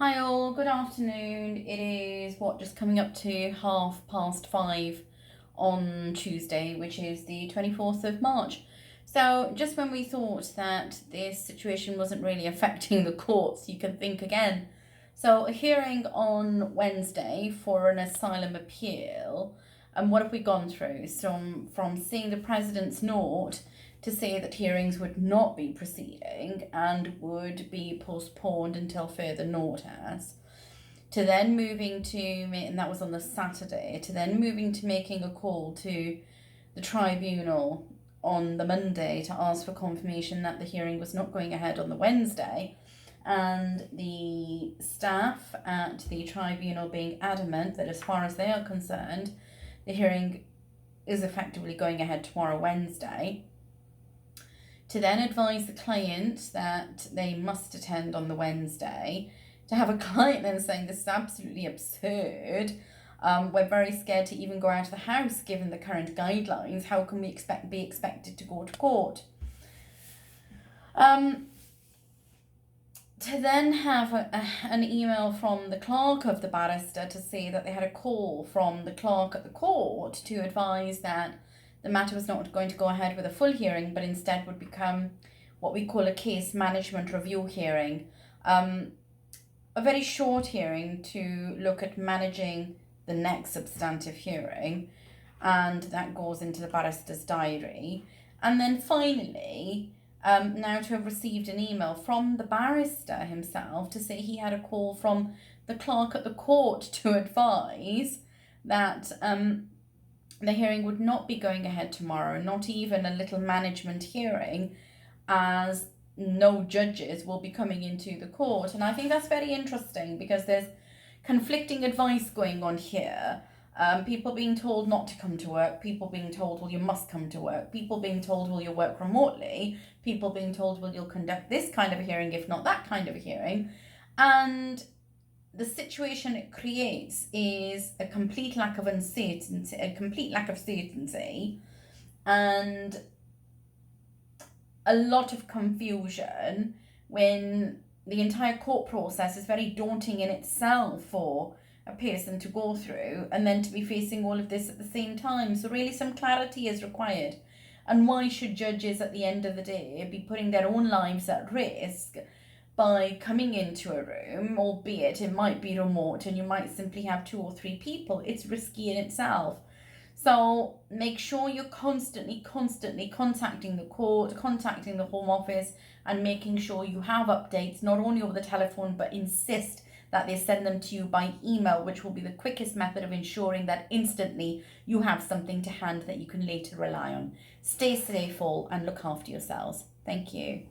Hi all, good afternoon. It is just coming up to 5:30 on Tuesday, which is the 24th of March. So just when we thought that this situation wasn't really affecting the courts, you can think again. So a hearing on Wednesday for an asylum appeal, and what have we gone through? So from seeing the president's note to say that hearings would not be proceeding and would be postponed until further notice, to then moving to, and that was on the Saturday, to then moving to making a call to the tribunal on the Monday to ask for confirmation that the hearing was not going ahead on the Wednesday, and the staff at the tribunal being adamant that as far as they are concerned, the hearing is effectively going ahead tomorrow, Wednesday, to then advise the client that they must attend on the Wednesday, to have a client then saying this is absolutely absurd. We're very scared to even go out of the house given the current guidelines. How can we be expected to go to court? To then have an email from the clerk of the barrister to say that they had a call from the clerk at the court to advise that the matter was not going to go ahead with a full hearing, but instead would become what we call a case management review hearing. A very short hearing to look at managing the next substantive hearing, and that goes into the barrister's diary. And then finally, now to have received an email from the barrister himself to say he had a call from the clerk at the court to advise that the hearing would not be going ahead tomorrow, not even a little management hearing, as no judges will be coming into the court. And I think that's very interesting because there's conflicting advice going on here. People being told not to come to work, people being told, well, you must come to work, people being told, well, you'll work remotely, people being told, well, you'll conduct this kind of a hearing, if not that kind of a hearing. And the situation it creates is a complete lack of certainty, and a lot of confusion when the entire court process is very daunting in itself for a person to go through, and then to be facing all of this at the same time. So really some clarity is required. And why should judges at the end of the day be putting their own lives at risk by coming into a room, albeit it might be remote and you might simply have 2 or 3 people? It's risky in itself. So make sure you're constantly contacting the court, contacting the Home Office, and making sure you have updates, not only over the telephone, but insist that they send them to you by email, which will be the quickest method of ensuring that instantly you have something to hand that you can later rely on. Stay safe all and look after yourselves. Thank you.